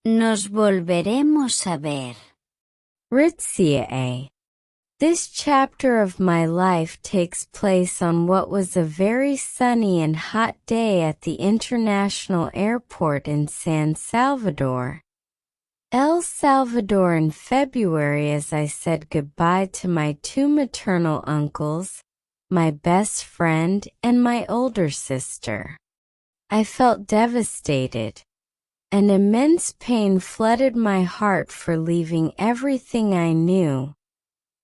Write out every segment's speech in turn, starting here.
Nos volveremos a ver. Rhs. This chapter of my life takes place on what was a very sunny and hot day at the International Airport in San Salvador, El Salvador in February, as I said goodbye to my two maternal uncles, my best friend, and my older sister. I felt devastated. An immense pain flooded my heart for leaving everything I knew,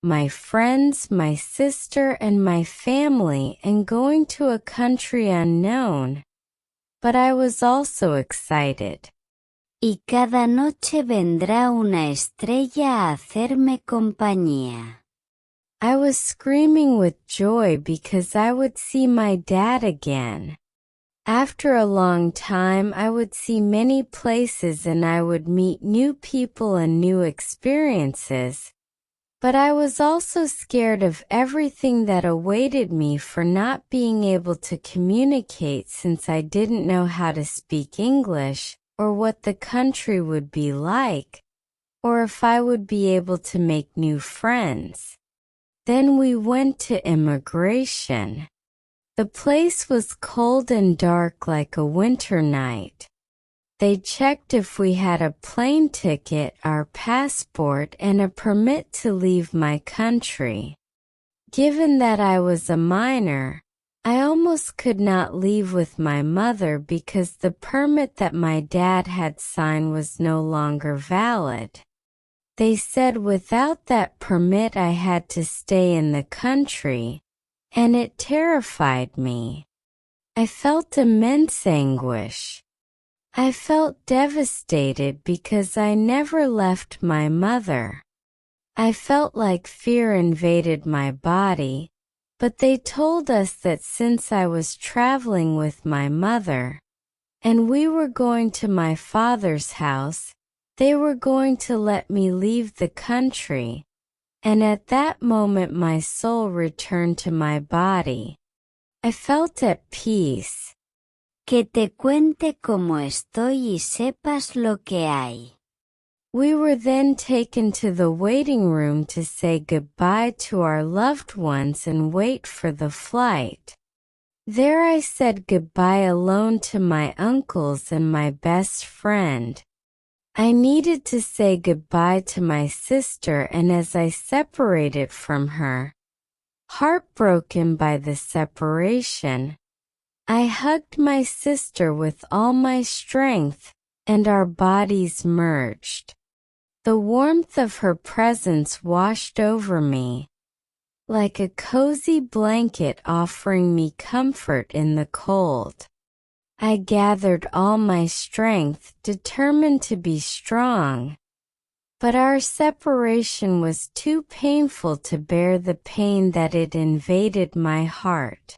my friends, my sister, and my family, and going to a country unknown. But I was also excited. Y cada noche vendrá una estrella a hacerme compañía. I was screaming with joy because I would see my dad again. After a long time, I would see many places and I would meet new people and new experiences. But I was also scared of everything that awaited me for not being able to communicate since I didn't know how to speak English, or what the country would be like, or if I would be able to make new friends. Then we went to immigration. The place was cold and dark like a winter night. They checked if we had a plane ticket, our passport, and a permit to leave my country. Given that I was a minor, I almost could not leave with my mother because the permit that my dad had signed was no longer valid. They said without that permit I had to stay in the country, and it terrified me. I felt immense anguish. I felt devastated because I never left my mother. I felt like fear invaded my body, but they told us that since I was traveling with my mother, and we were going to my father's house, they were going to let me leave the country. And at that moment my soul returned to my body. I felt at peace. Que te cuente cómo estoy y sepas lo que hay. We were then taken to the waiting room to say goodbye to our loved ones and wait for the flight. There I said goodbye alone to my uncles and my best friend. I needed to say goodbye to my sister, and as I separated from her, heartbroken by the separation, I hugged my sister with all my strength, and our bodies merged. The warmth of her presence washed over me, like a cozy blanket offering me comfort in the cold. I gathered all my strength, determined to be strong. But our separation was too painful to bear the pain that it invaded my heart.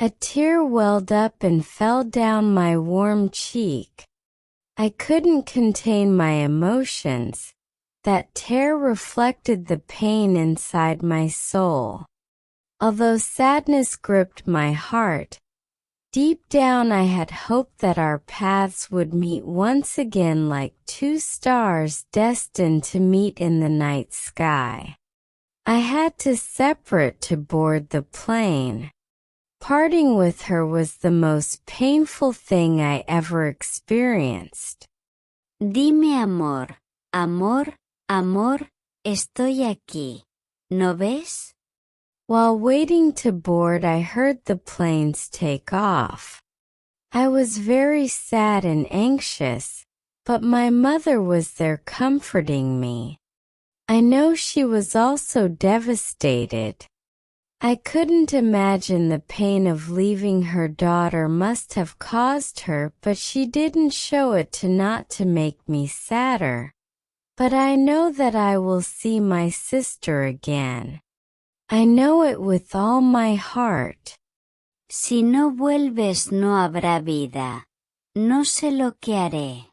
A tear welled up and fell down my warm cheek. I couldn't contain my emotions. That tear reflected the pain inside my soul. Although sadness gripped my heart, deep down I had hoped that our paths would meet once again like two stars destined to meet in the night sky. I had to separate to board the plane. Parting with her was the most painful thing I ever experienced. Dime amor, amor, amor, estoy aquí. ¿No ves? While waiting to board, I heard the planes take off. I was very sad and anxious, but my mother was there comforting me. I know she was also devastated. I couldn't imagine the pain of leaving her daughter must have caused her, but she didn't show it to make me sadder. But I know that I will see my sister again. I know it with all my heart. Si no vuelves no habrá vida. No sé lo que haré.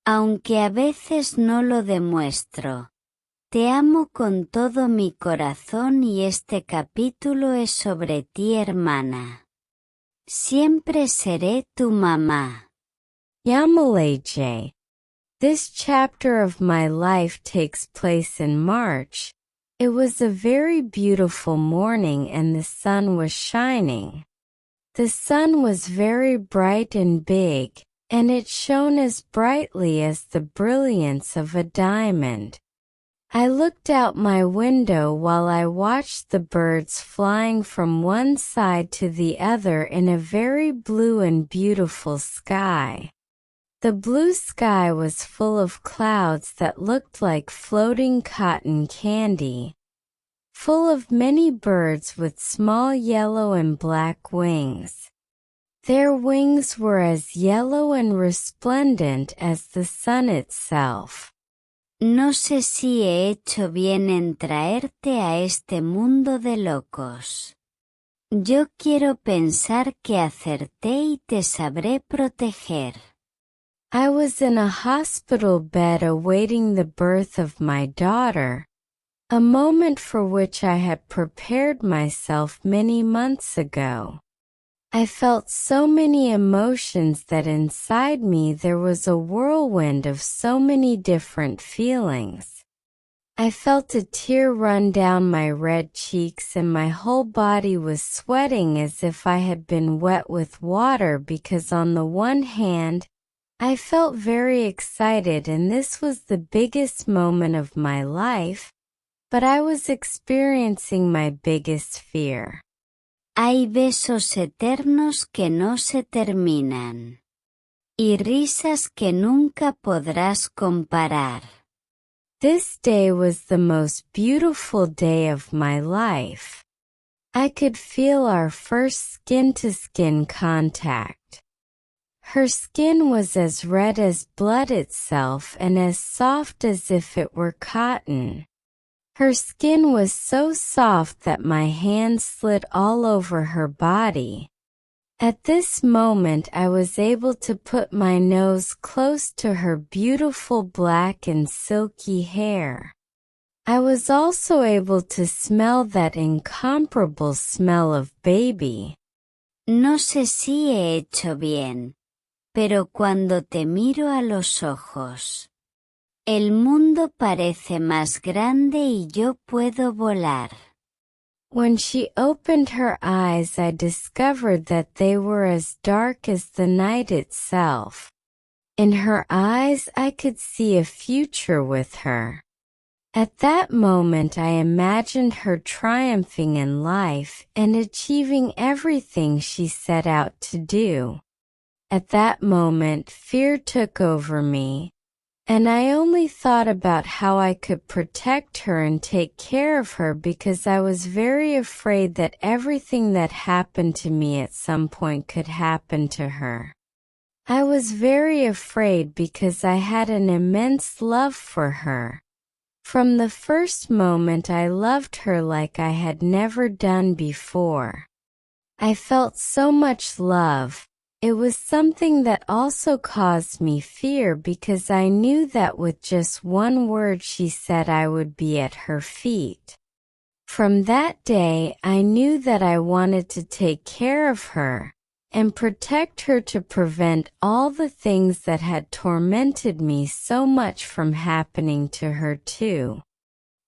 Aunque a veces no lo demuestro. Te amo con todo mi corazón y este capítulo es sobre ti, hermana. Siempre seré tu mamá. Yamalay J. This chapter of my life takes place in March. It was a very beautiful morning and the sun was shining. The sun was very bright and big, and it shone as brightly as the brilliance of a diamond. I looked out my window while I watched the birds flying from one side to the other in a very blue and beautiful sky. The blue sky was full of clouds that looked like floating cotton candy, full of many birds with small yellow and black wings. Their wings were as yellow and resplendent as the sun itself. No sé si he hecho bien en traerte a este mundo de locos. Yo quiero pensar que acerté y te sabré proteger. I was in a hospital bed awaiting the birth of my daughter, a moment for which I had prepared myself many months ago. I felt so many emotions that inside me there was a whirlwind of so many different feelings. I felt a tear run down my red cheeks and my whole body was sweating as if I had been wet with water because on the one hand, I felt very excited and this was the biggest moment of my life, but I was experiencing my biggest fear. Hay besos eternos que no se terminan. Y risas que nunca podrás comparar. This day was the most beautiful day of my life. I could feel our first skin-to-skin contact. Her skin was as red as blood itself and as soft as if it were cotton. Her skin was so soft that my hands slid all over her body. At this moment I was able to put my nose close to her beautiful black and silky hair. I was also able to smell that incomparable smell of baby. No sé si he hecho bien, pero cuando te miro a los ojos, el mundo parece más grande y yo puedo volar. When she opened her eyes I discovered that they were as dark as the night itself. In her eyes I could see a future with her. At that moment I imagined her triumphing in life and achieving everything she set out to do. At that moment fear took over me, and I only thought about how I could protect her and take care of her because I was very afraid that everything that happened to me at some point could happen to her. I was very afraid because I had an immense love for her. From the first moment I loved her like I had never done before. I felt so much love. It was something that also caused me fear because I knew that with just one word she said I would be at her feet. From that day I knew that I wanted to take care of her and protect her to prevent all the things that had tormented me so much from happening to her too.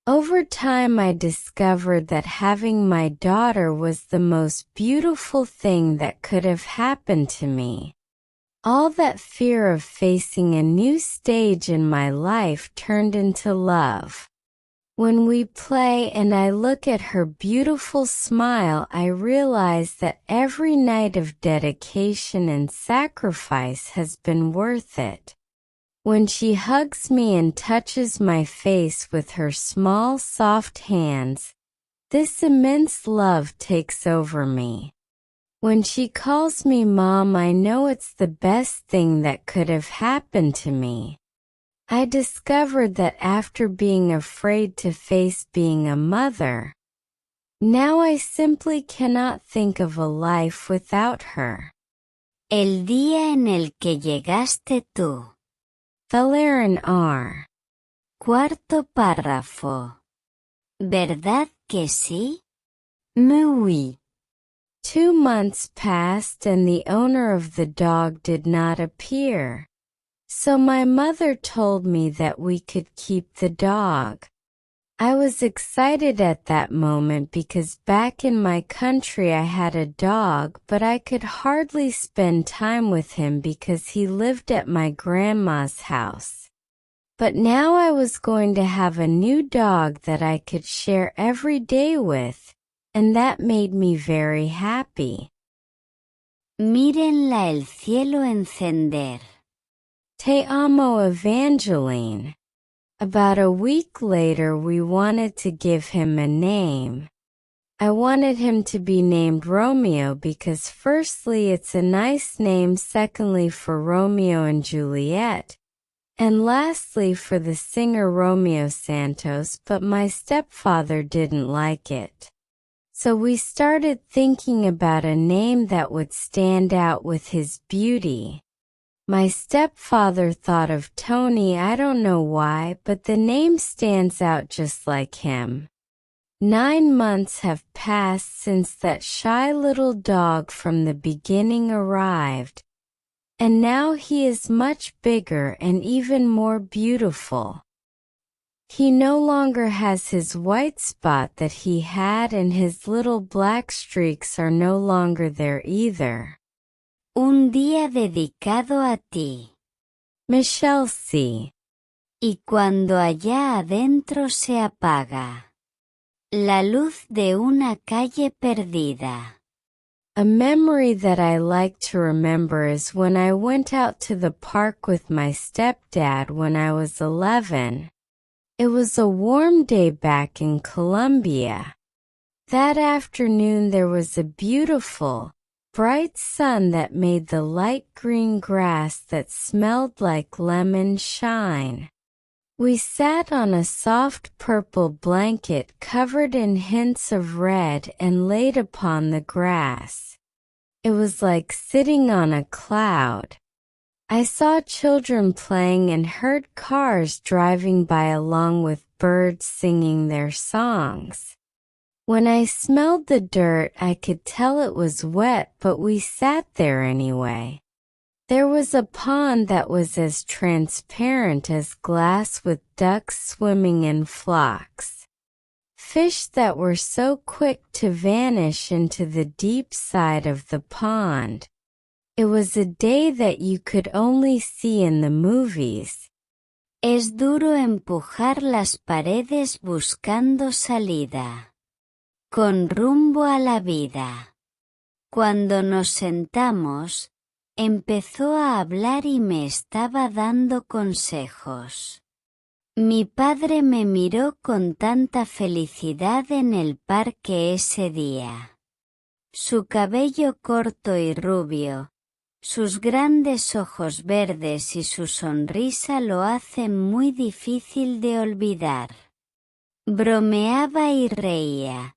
Over time I discovered that having my daughter was the most beautiful thing that could have happened to me. All that fear of facing a new stage in my life turned into love. When we play and I look at her beautiful smile, I realize that every night of dedication and sacrifice has been worth it. When she hugs me and touches my face with her small soft hands, this immense love takes over me. When she calls me Mom, I know it's the best thing that could have happened to me. I discovered that after being afraid to face being a mother, now I simply cannot think of a life without her. El día en el que llegaste tú. Valeran R. Cuarto párrafo. ¿Verdad que sí? Mais oui. 2 months passed and the owner of the dog did not appear. So my mother told me that we could keep the dog. I was excited at that moment because back in my country I had a dog, but I could hardly spend time with him because he lived at my grandma's house. But now I was going to have a new dog that I could share every day with, and that made me very happy. Mírenla el cielo encender. Te amo, Evangeline. About a week later we wanted to give him a name. I wanted him to be named Romeo because firstly it's a nice name, secondly for Romeo and Juliet, and lastly for the singer Romeo Santos, but my stepfather didn't like it. So we started thinking about a name that would stand out with his beauty. My stepfather thought of Tony, I don't know why, but the name stands out just like him. 9 months have passed since that shy little dog from the beginning arrived, and now he is much bigger and even more beautiful. He no longer has his white spot that he had, and his little black streaks are no longer there either. Un día dedicado a ti. Michelle C. Y cuando allá adentro se apaga la luz de una calle perdida. A memory that I like to remember is when I went out to the park with my stepdad when I was 11. It was a warm day back in Colombia. That afternoon there was a beautiful, bright sun that made the light green grass that smelled like lemon shine. We sat on a soft purple blanket covered in hints of red and laid upon the grass. It was like sitting on a cloud. I saw children playing and heard cars driving by along with birds singing their songs. When I smelled the dirt, I could tell it was wet, but we sat there anyway. There was a pond that was as transparent as glass with ducks swimming in flocks. Fish that were so quick to vanish into the deep side of the pond. It was a day that you could only see in the movies. Es duro empujar las paredes buscando salida. Con rumbo a la vida. Cuando nos sentamos, empezó a hablar y me estaba dando consejos. Mi padre me miró con tanta felicidad en el parque ese día. Su cabello corto y rubio, sus grandes ojos verdes y su sonrisa lo hacen muy difícil de olvidar. Bromeaba y reía.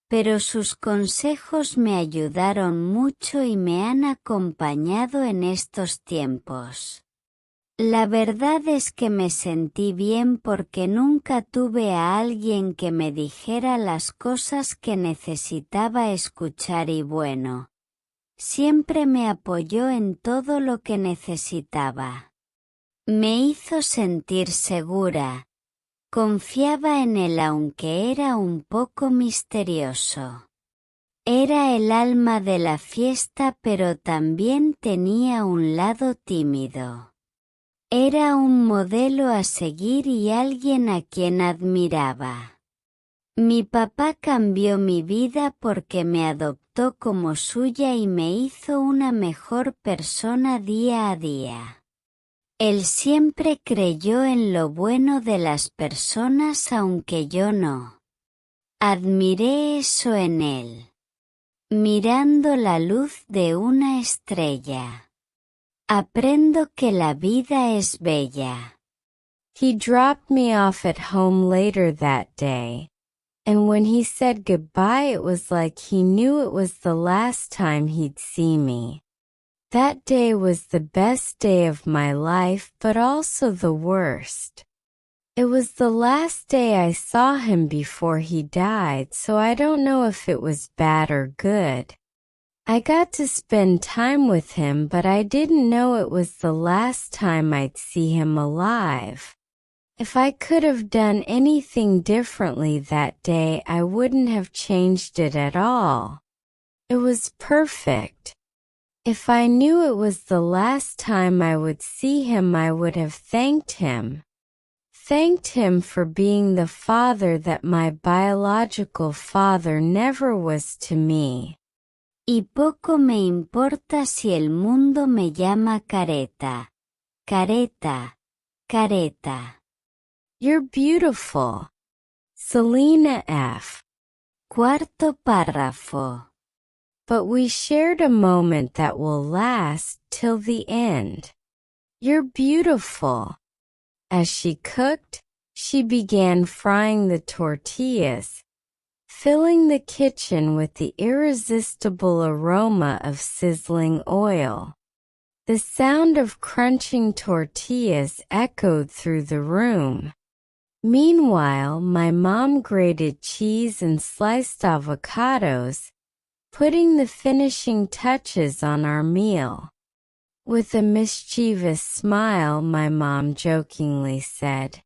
Pero sus consejos me ayudaron mucho y me han acompañado en estos tiempos. La verdad es que me sentí bien porque nunca tuve a alguien que me dijera las cosas que necesitaba escuchar y bueno, siempre me apoyó en todo lo que necesitaba. Me hizo sentir segura. Confiaba en él aunque era un poco misterioso. Era el alma de la fiesta pero también tenía un lado tímido. Era un modelo a seguir y alguien a quien admiraba. Mi papá cambió mi vida porque me adoptó como suya y me hizo una mejor persona día a día. Él siempre creyó en lo bueno de las personas aunque yo no. Admiré eso en él. Mirando la luz de una estrella. Aprendo que la vida es bella. He dropped me off at home later that day, and when he said goodbye it was like he knew it was the last time he'd see me. That day was the best day of my life but also the worst. It was the last day I saw him before he died, so I don't know if it was bad or good. I got to spend time with him, but I didn't know it was the last time I'd see him alive. If I could have done anything differently that day, I wouldn't have changed it at all. It was perfect. If I knew it was the last time I would see him, I would have thanked him. Thanked him for being the father that my biological father never was to me. Y poco me importa si el mundo me llama careta. Careta. Careta. You're beautiful. Selena F. Cuarto párrafo. But we shared a moment that will last till the end. You're beautiful. As she cooked, she began frying the tortillas, filling the kitchen with the irresistible aroma of sizzling oil. The sound of crunching tortillas echoed through the room. Meanwhile, my mom grated cheese and sliced avocados, putting the finishing touches on our meal. With a mischievous smile, my mom jokingly said,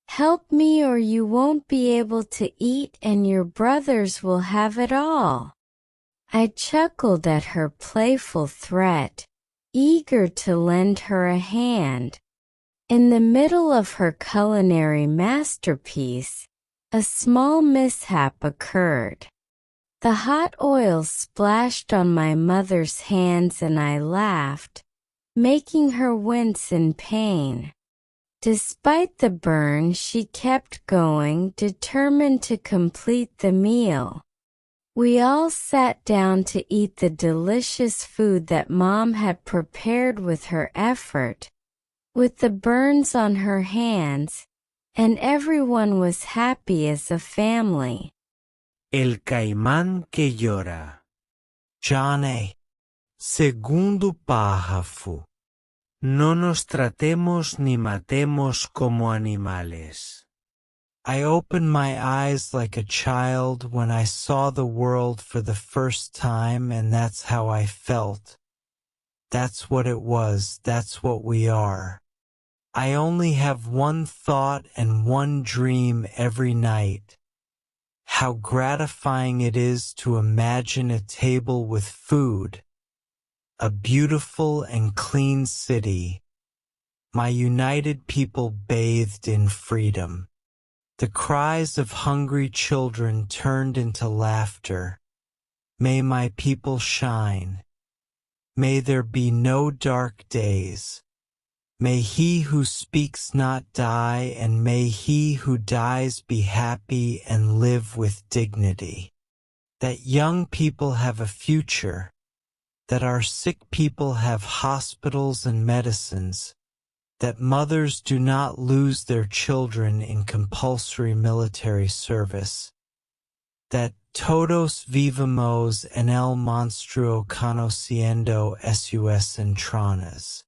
"Help me or you won't be able to eat and your brothers will have it all." I chuckled at her playful threat, eager to lend her a hand. In the middle of her culinary masterpiece, a small mishap occurred. The hot oil splashed on my mother's hands and I laughed, making her wince in pain. Despite the burn, she kept going, determined to complete the meal. We all sat down to eat the delicious food that Mom had prepared with her effort, with the burns on her hands, and everyone was happy as a family. El caimán que llora. John A. Segundo párrafo. No nos tratemos ni matemos como animales. I opened my eyes like a child when I saw the world for the first time, and that's how I felt. That's what it was, that's what we are. I only have one thought and one dream every night. How gratifying it is to imagine a table with food, a beautiful and clean city, my united people bathed in freedom. The cries of hungry children turned into laughter. May my people shine. May there be no dark days. May he who speaks not die, and may he who dies be happy and live with dignity. That young people have a future, that our sick people have hospitals and medicines, that mothers do not lose their children in compulsory military service, that todos vivamos en el monstruo conociendo sus entrañas.